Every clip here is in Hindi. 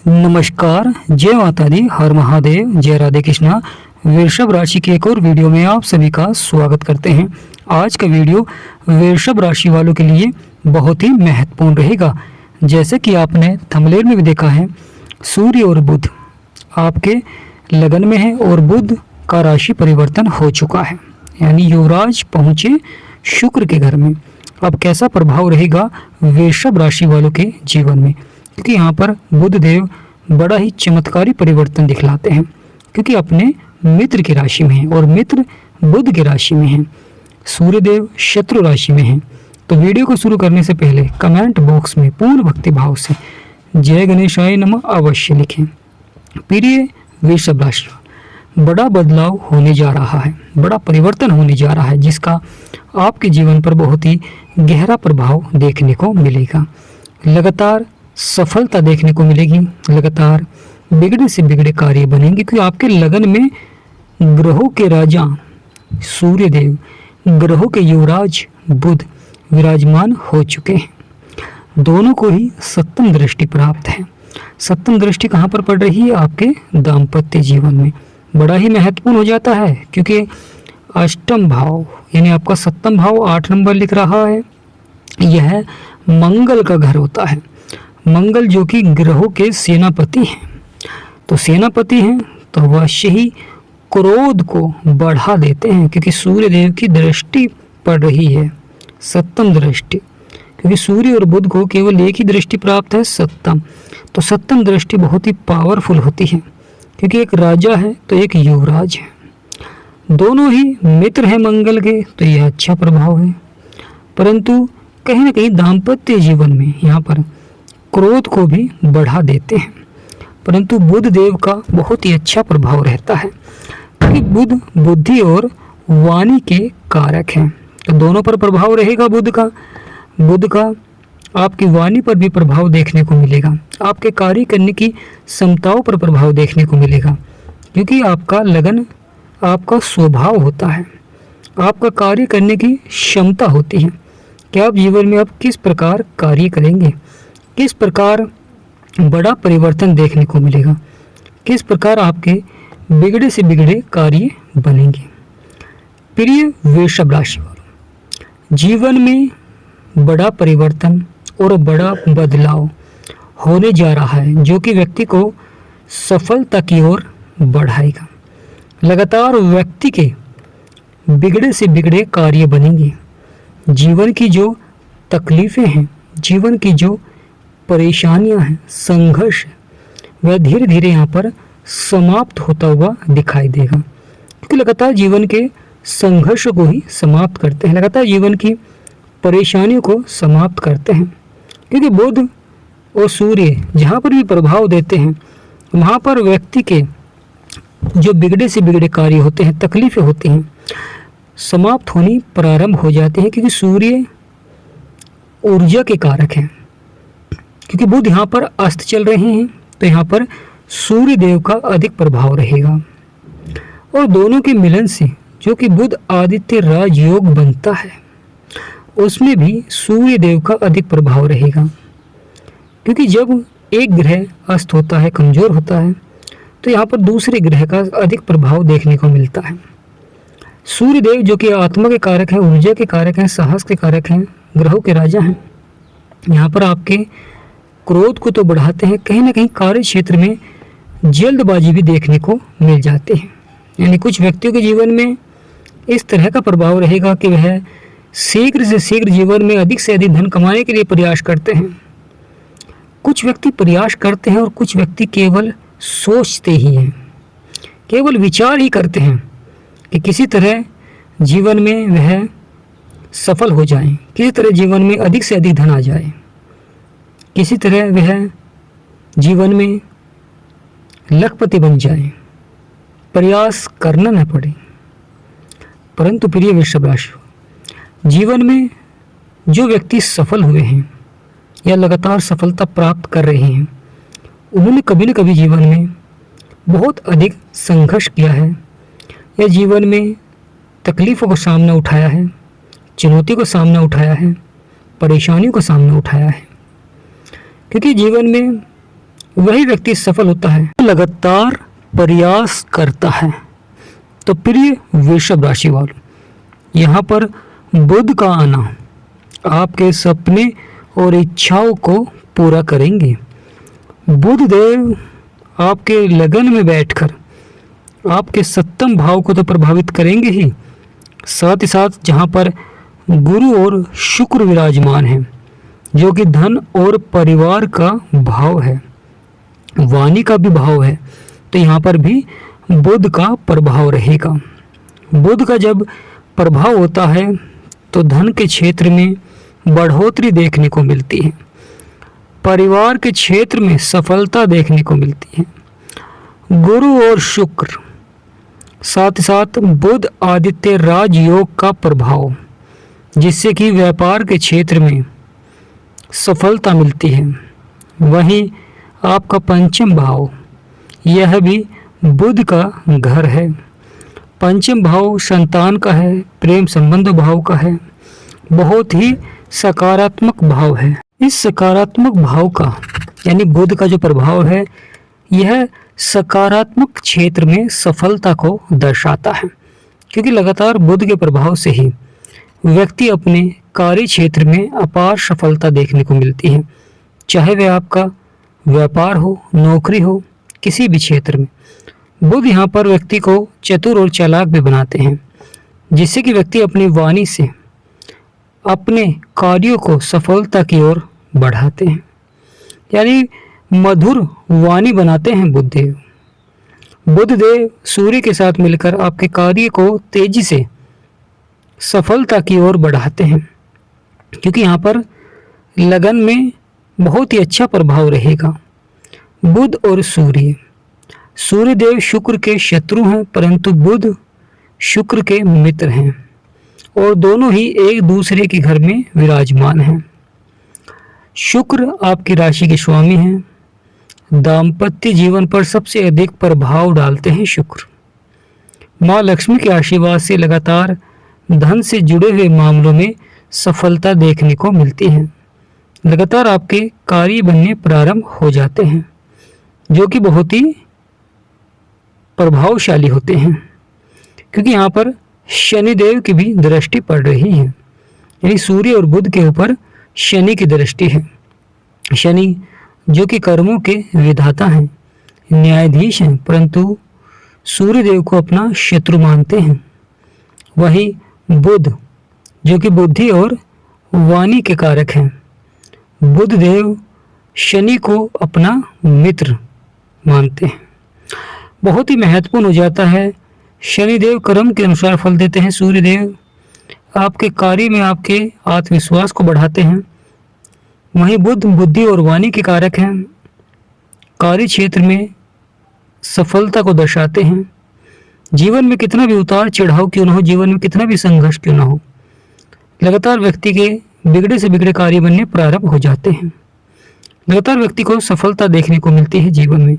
नमस्कार, जय माता दी, हर महादेव, जय राधे कृष्णा। वृषभ राशि के एक और वीडियो में आप सभी का स्वागत करते हैं। आज का वीडियो वृषभ राशि वालों के लिए बहुत ही महत्वपूर्ण रहेगा। जैसे कि आपने थंबनेल में भी देखा है, सूर्य और बुध आपके लगन में है और बुध का राशि परिवर्तन हो चुका है, यानी युवराज पहुंचे शुक्र के घर में। अब कैसा प्रभाव रहेगा वृषभ राशि वालों के जीवन में, क्योंकि यहाँ पर बुध देव बड़ा ही चमत्कारी परिवर्तन दिखलाते हैं, क्योंकि अपने मित्र की राशि में है और मित्र बुध की राशि में है। सूर्य देव शत्रु राशि में है। तो वीडियो को शुरू करने से पहले कमेंट बॉक्स में पूर्ण भक्ति भाव से जय गणेशाय नमः अवश्य लिखें। प्रिय वृषभ राशि, बड़ा बदलाव होने जा रहा है, बड़ा परिवर्तन होने जा रहा है, जिसका आपके जीवन पर बहुत ही गहरा प्रभाव देखने को मिलेगा। लगातार सफलता देखने को मिलेगी, लगातार बिगड़े से बिगड़े कार्य बनेंगे, क्योंकि आपके लगन में ग्रहों के राजा सूर्य देव, ग्रहों के युवराज बुध विराजमान हो चुके हैं। दोनों को ही सप्तम दृष्टि प्राप्त है। सप्तम दृष्टि कहाँ पर पड़ रही है? आपके दाम्पत्य जीवन में बड़ा ही महत्वपूर्ण हो जाता है, क्योंकि अष्टम भाव यानी आपका सप्तम भाव 8 नंबर लिख रहा है, यह मंगल का घर होता है। मंगल जो कि ग्रहों के सेनापति हैं, तो सेनापति हैं तो अवश्य ही क्रोध को बढ़ा देते हैं, क्योंकि सूर्य देव की दृष्टि पड़ रही है, सप्तम दृष्टि। क्योंकि सूर्य और बुध को केवल एक ही दृष्टि प्राप्त है, सप्तम। तो सप्तम दृष्टि बहुत ही पावरफुल होती है, क्योंकि एक राजा है तो एक युवराज है, दोनों ही मित्र हैं मंगल के, तो यह अच्छा प्रभाव है। परंतु कहीं ना कहीं दाम्पत्य जीवन में यहाँ पर क्रोध को भी बढ़ा देते हैं। परंतु बुध देव का बहुत ही अच्छा प्रभाव रहता है, क्योंकि बुध बुद्धि और वाणी के कारक हैं, तो दोनों पर प्रभाव रहेगा बुध का। बुध का आपकी वाणी पर भी प्रभाव देखने को मिलेगा, आपके कार्य करने की क्षमताओं पर प्रभाव देखने को मिलेगा, क्योंकि आपका लगन आपका स्वभाव होता है, आपका कार्य करने की क्षमता होती है कि आप जीवन में आप किस प्रकार कार्य करेंगे, किस प्रकार बड़ा परिवर्तन देखने को मिलेगा, किस प्रकार आपके बिगड़े से बिगड़े कार्य बनेंगे। प्रिय वृषभ राशि वालों, जीवन में बड़ा परिवर्तन और बड़ा बदलाव होने जा रहा है, जो कि व्यक्ति को सफलता की ओर बढ़ाएगा। लगातार व्यक्ति के बिगड़े से बिगड़े कार्य बनेंगे। जीवन की जो तकलीफ़ें हैं, जीवन की जो परेशानियां हैं, संघर्ष है, वह धीरे धीरे यहाँ पर समाप्त होता हुआ दिखाई देगा, क्योंकि लगातार जीवन के संघर्ष को ही समाप्त करते हैं, लगातार जीवन की परेशानियों को समाप्त करते हैं। क्योंकि बुध और सूर्य जहाँ पर भी प्रभाव देते हैं, वहाँ पर व्यक्ति के जो बिगड़े से बिगड़े कार्य होते हैं, तकलीफ़ें होती हैं, समाप्त होनी प्रारंभ हो जाते हैं, क्योंकि सूर्य ऊर्जा के कारक हैं। क्योंकि बुध यहाँ पर अस्त चल रहे हैं, तो यहाँ पर सूर्य देव का अधिक प्रभाव रहेगा, और दोनों के मिलन से जो कि बुध आदित्य राजयोग बनता है, उसमें भी सूर्य देव का अधिक प्रभाव रहेगा। क्योंकि जब एक ग्रह अस्त होता है, कमजोर होता है, तो यहाँ पर दूसरे ग्रह का अधिक प्रभाव देखने को मिलता है। सूर्य देव जो कि आत्मा के कारक हैं, ऊर्जा के कारक हैं, साहस के कारक हैं, ग्रहों के राजा हैं, यहाँ पर आपके क्रोध को तो बढ़ाते हैं, कहीं ना कहीं कार्य क्षेत्र में जल्दबाजी भी देखने को मिल जाती है। यानी कुछ व्यक्तियों के जीवन में इस तरह का प्रभाव रहेगा कि वह शीघ्र से शीघ्र जीवन में अधिक से अधिक धन कमाने के लिए प्रयास करते हैं। कुछ व्यक्ति प्रयास करते हैं और कुछ व्यक्ति केवल सोचते ही हैं, केवल विचार ही करते हैं कि किसी तरह जीवन में वह सफल हो जाए, किसी तरह जीवन में अधिक से अधिक धन आ जाए, किसी तरह वह जीवन में लखपति बन जाए, प्रयास करना न पड़े। परंतु प्रिय वृषभ राशि, जीवन में जो व्यक्ति सफल हुए हैं या लगातार सफलता प्राप्त कर रहे हैं, उन्होंने कभी न कभी जीवन में बहुत अधिक संघर्ष किया है, या जीवन में तकलीफ़ों का सामना उठाया है, चुनौती को सामना उठाया है, परेशानियों का सामना उठाया है। क्योंकि जीवन में वही व्यक्ति सफल होता है, लगातार प्रयास करता है। तो प्रिय वृषभ राशि वालों, यहाँ पर बुध का आना आपके सपने और इच्छाओं को पूरा करेंगे। बुध देव आपके लगन में बैठकर आपके सप्तम भाव को तो प्रभावित करेंगे ही, साथ ही साथ जहाँ पर गुरु और शुक्र विराजमान हैं, जो कि धन और परिवार का भाव है, वाणी का भी भाव है, तो यहाँ पर भी बुध का प्रभाव रहेगा। बुध का जब प्रभाव होता है तो धन के क्षेत्र में बढ़ोतरी देखने को मिलती है, परिवार के क्षेत्र में सफलता देखने को मिलती है। गुरु और शुक्र साथ ही साथ बुध आदित्य राजयोग का प्रभाव, जिससे कि व्यापार के क्षेत्र में सफलता मिलती है। वहीं आपका पंचम भाव, यह भी बुध का घर है। पंचम भाव संतान का है, प्रेम संबंध भाव का है, बहुत ही सकारात्मक भाव है। इस सकारात्मक भाव का यानी बुध का जो प्रभाव है, यह सकारात्मक क्षेत्र में सफलता को दर्शाता है, क्योंकि लगातार बुध के प्रभाव से ही व्यक्ति अपने कार्य क्षेत्र में अपार सफलता देखने को मिलती है, चाहे वह आपका व्यापार हो, नौकरी हो, किसी भी क्षेत्र में। बुध यहाँ पर व्यक्ति को चतुर और चालाक भी बनाते हैं, जिससे कि व्यक्ति अपनी वाणी से अपने कार्यों को सफलता की ओर बढ़ाते हैं, यानी मधुर वाणी बनाते हैं बुधदेव। बुधदेव सूर्य के साथ मिलकर आपके कार्य को तेजी से सफलता की ओर बढ़ाते हैं, क्योंकि यहाँ पर लगन में बहुत ही अच्छा प्रभाव रहेगा। बुध और सूर्य, सूर्यदेव शुक्र के शत्रु हैं, परंतु बुध शुक्र के मित्र हैं और दोनों ही एक दूसरे के घर में विराजमान हैं। शुक्र आपकी राशि के स्वामी हैं, दाम्पत्य जीवन पर सबसे अधिक प्रभाव डालते हैं शुक्र। माँ लक्ष्मी के आशीर्वाद से लगातार धन से जुड़े हुए मामलों में सफलता देखने को मिलती है। लगातार आपके कार्य बनने प्रारंभ हो जाते हैं, जो कि बहुत ही प्रभावशाली होते हैं, क्योंकि यहाँ पर शनिदेव की भी दृष्टि पड़ रही है, यानी सूर्य और बुध के ऊपर शनि की दृष्टि है। शनि जो कि कर्मों के विधाता हैं, न्यायाधीश हैं, परंतु सूर्यदेव को अपना शत्रु मानते हैं। वहीं बुध जो कि बुद्धि और वाणी के कारक हैं, बुधदेव शनि को अपना मित्र मानते हैं। बहुत ही महत्वपूर्ण हो जाता है। शनिदेव कर्म के अनुसार फल देते हैं, सूर्यदेव आपके कार्य में आपके आत्मविश्वास को बढ़ाते हैं। वहीं बुध बुद्धि और वाणी के कारक हैं, कार्य क्षेत्र में सफलता को दर्शाते हैं। जीवन में कितना भी उतार चढ़ाव क्यों ना हो, जीवन में कितना भी संघर्ष क्यों ना हो, लगातार व्यक्ति के बिगड़े से बिगड़े कार्य बनने प्रारंभ हो जाते हैं। लगातार व्यक्ति को सफलता देखने को मिलती है जीवन में।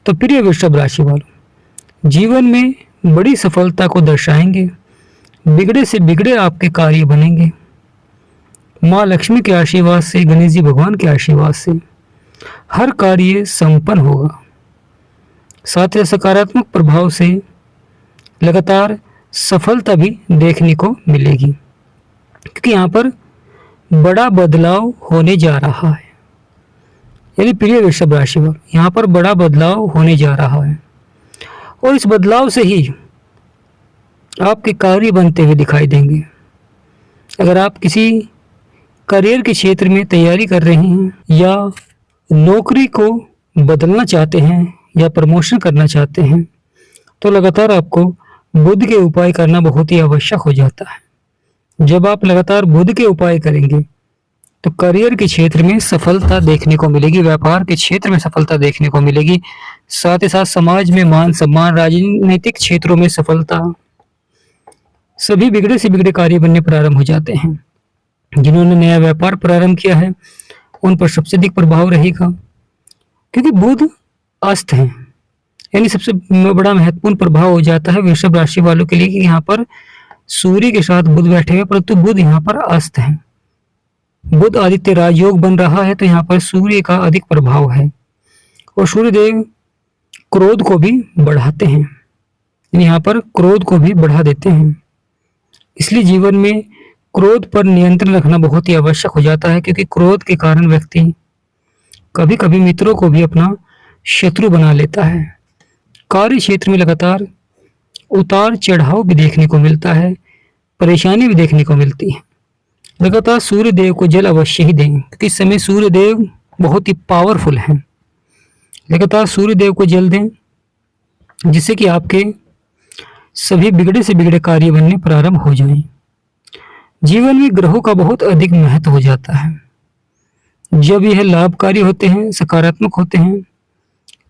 तो प्रिय वृषभ राशि वालों, जीवन में बड़ी सफलता को दर्शाएंगे, बिगड़े से बिगड़े आपके कार्य बनेंगे। माँ लक्ष्मी के आशीर्वाद से, गणेश जी भगवान के आशीर्वाद से हर कार्य संपन्न होगा। साथ ही सकारात्मक प्रभाव से लगातार सफलता भी देखने को मिलेगी, क्योंकि यहाँ पर बड़ा बदलाव होने जा रहा है। यानी प्रिय वृषभ राशि वालों, यहाँ पर बड़ा बदलाव होने जा रहा है और इस बदलाव से ही आपके कार्य बनते हुए दिखाई देंगे। अगर आप किसी करियर के क्षेत्र में तैयारी कर रहे हैं या नौकरी को बदलना चाहते हैं या प्रमोशन करना चाहते हैं, तो लगातार आपको बुध के उपाय करना बहुत ही आवश्यक हो जाता है। जब आप लगातार बुध के उपाय करेंगे तो करियर के क्षेत्र में सफलता देखने को मिलेगी, व्यापार के क्षेत्र में सफलता देखने को मिलेगी, साथ ही साथ समाज में मान सम्मान, राजनीतिक क्षेत्रों में सफलता, सभी बिगड़े से बिगड़े कार्य बनने प्रारंभ हो जाते हैं। जिन्होंने नया व्यापार प्रारंभ किया है उन पर सबसे अधिक प्रभाव रहेगा, क्योंकि बुध अस्त है। यानी सबसे बड़ा महत्वपूर्ण प्रभाव हो जाता है वृषभ राशि वालों के लिए कि यहाँ पर सूर्य के साथ बुध बैठे हुए, परंतु बुध यहाँ पर अस्त है। बुध आदित्य राजयोग बन रहा है, तो यहाँ पर सूर्य का अधिक प्रभाव है। और सूर्यदेव क्रोध को भी बढ़ाते हैं, यहाँ पर क्रोध को भी बढ़ा देते हैं। इसलिए जीवन में क्रोध पर नियंत्रण रखना बहुत ही आवश्यक हो जाता है, क्योंकि क्रोध के कारण व्यक्ति कभी कभी मित्रों को भी अपना शत्रु बना लेता है। कार्य क्षेत्र में लगातार उतार चढ़ाव भी देखने को मिलता है, परेशानी भी देखने को मिलती है। लगातार सूर्य देव को जल अवश्य ही दें, क्योंकि इस समय सूर्य देव बहुत ही पावरफुल हैं। लगातार सूर्य देव को जल दें, जिससे कि आपके सभी बिगड़े से बिगड़े कार्य बनने प्रारंभ हो जाएं। जीवन में ग्रहों का बहुत अधिक महत्व हो जाता है। जब यह लाभकारी होते हैं, सकारात्मक होते हैं,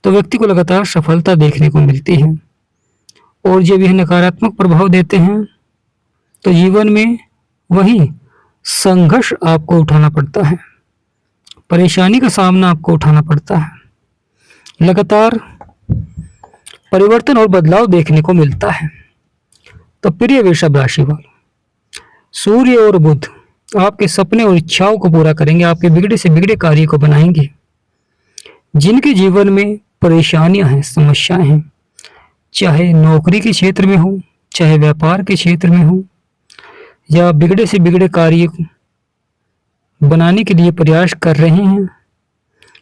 तो व्यक्ति को लगातार सफलता देखने को मिलती है। और जब यह नकारात्मक प्रभाव देते हैं, तो जीवन में वही संघर्ष आपको उठाना पड़ता है, परेशानी का सामना आपको उठाना पड़ता है। लगातार परिवर्तन और बदलाव देखने को मिलता है। तो प्रिय वृषभ राशि वालों, सूर्य और बुध आपके सपने और इच्छाओं को पूरा करेंगे, आपके बिगड़े से बिगड़े कार्य को बनाएंगे। जिनके जीवन में परेशानियां हैं, समस्याएं हैं, चाहे नौकरी के क्षेत्र में हो, चाहे व्यापार के क्षेत्र में हो, या बिगड़े से बिगड़े कार्य बनाने के लिए प्रयास कर रहे हैं,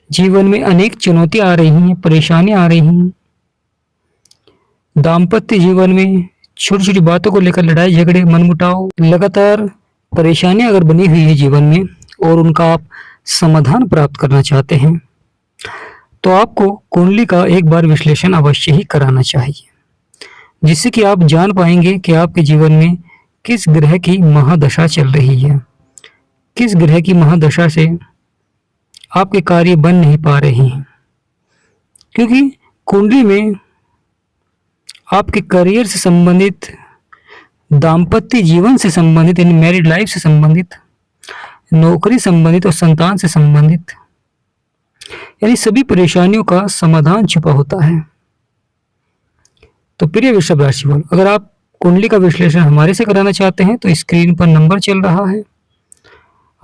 जीवन में अनेक चुनौतियां आ रही हैं, परेशानियां आ रही हैं, दाम्पत्य जीवन में छोटी छोटी बातों को लेकर लड़ाई झगड़े, मनमुटाव, लगातार परेशानियां अगर बनी हुई है जीवन में और उनका आप समाधान प्राप्त करना चाहते हैं, तो आपको कुंडली का एक बार विश्लेषण अवश्य ही कराना चाहिए, जिससे कि आप जान पाएंगे कि आपके जीवन में किस ग्रह की महादशा चल रही है, किस ग्रह की महादशा से आपके कार्य बन नहीं पा रहे हैं। क्योंकि कुंडली में आपके करियर से संबंधित, दाम्पत्य जीवन से संबंधित, यानी मैरिड लाइफ से संबंधित, नौकरी संबंधित और संतान से संबंधित, यानी सभी परेशानियों का समाधान छुपा होता है। तो प्रिय वृषभ राशि वालों, अगर आप कुंडली का विश्लेषण हमारे से कराना चाहते हैं तो स्क्रीन पर नंबर चल रहा है।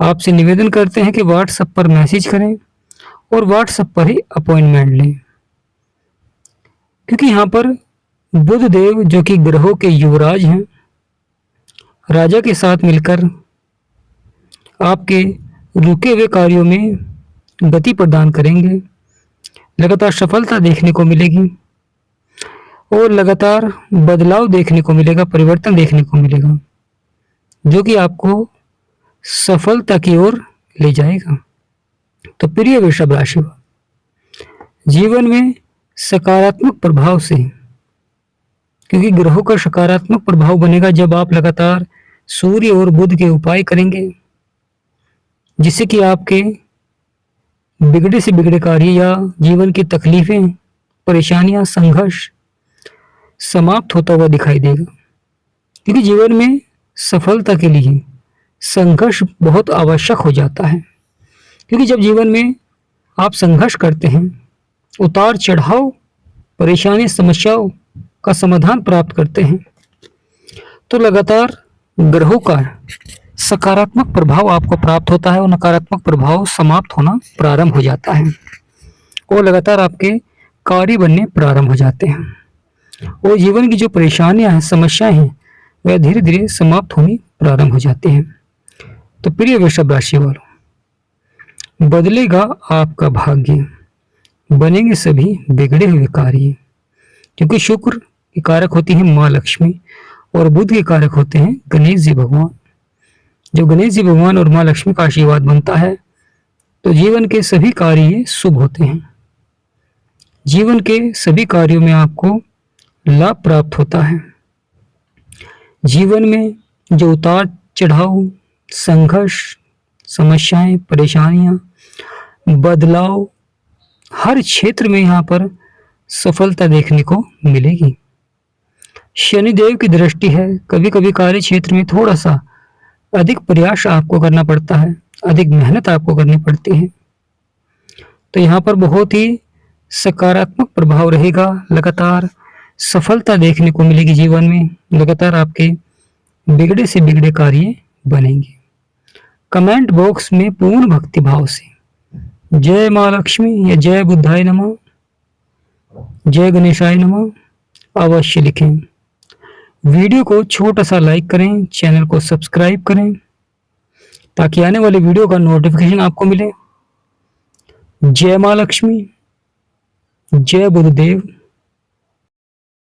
आपसे निवेदन करते हैं कि व्हाट्सएप पर मैसेज करें और व्हाट्सएप पर ही अपॉइंटमेंट लें, क्योंकि यहाँ पर बुध देव जो कि ग्रहों के युवराज हैं, राजा के साथ मिलकर आपके रुके हुए कार्यों में गति प्रदान करेंगे। लगातार सफलता देखने को मिलेगी और लगातार बदलाव देखने को मिलेगा, परिवर्तन देखने को मिलेगा, जो कि आपको सफलता की ओर ले जाएगा। तो प्रिय वृषभ राशि, जीवन में सकारात्मक प्रभाव से, क्योंकि ग्रहों का सकारात्मक प्रभाव बनेगा जब आप लगातार सूर्य और बुध के उपाय करेंगे, जिससे कि आपके बिगड़े से बिगड़े कार्य या जीवन की तकलीफें, परेशानियां, संघर्ष समाप्त होता हुआ दिखाई देगा। क्योंकि जीवन में सफलता के लिए संघर्ष बहुत आवश्यक हो जाता है, क्योंकि जब जीवन में आप संघर्ष करते हैं, उतार चढ़ाव, परेशानी, समस्याओं का समाधान प्राप्त करते हैं, तो लगातार ग्रहों का सकारात्मक प्रभाव आपको प्राप्त होता है और नकारात्मक प्रभाव समाप्त होना प्रारंभ हो जाता है और लगातार आपके कार्य बनने प्रारंभ हो जाते हैं और जीवन की जो परेशानियां हैं, समस्याएं हैं, वह धीरे धीरे समाप्त होनी प्रारंभ हो जाते हैं। तो प्रिय वृषभ राशि वालों, बदलेगा आपका भाग्य, बनेंगे सभी बिगड़े हुए कार्य, क्योंकि शुक्र की कारक होती है माँ लक्ष्मी और बुध के कारक होते हैं गणेश जी भगवान। जब गणेश जी भगवान और माँ लक्ष्मी का आशीर्वाद बनता है तो जीवन के सभी कार्य शुभ होते हैं, जीवन के सभी कार्यों में आपको लाभ प्राप्त होता है। जीवन में जो उतार चढ़ाव, संघर्ष, समस्याएं, परेशानियां, बदलाव, हर क्षेत्र में यहाँ पर सफलता देखने को मिलेगी। शनिदेव की दृष्टि है, कभी कभी कार्य क्षेत्र में थोड़ा सा अधिक प्रयास आपको करना पड़ता है, अधिक मेहनत आपको करनी पड़ती है, तो यहाँ पर बहुत ही सकारात्मक प्रभाव रहेगा। लगातार सफलता देखने को मिलेगी जीवन में, लगातार आपके बिगड़े से बिगड़े कार्य बनेंगे। कमेंट बॉक्स में पूर्ण भक्ति भाव से जय माँ लक्ष्मी या जय बुद्धाय नमः जय गणेशाय नमः अवश्य लिखें। वीडियो को छोटा सा लाइक करें, चैनल को सब्सक्राइब करें ताकि आने वाले वीडियो का नोटिफिकेशन आपको मिले। जय माँ लक्ष्मी, जय बुद्धदेव।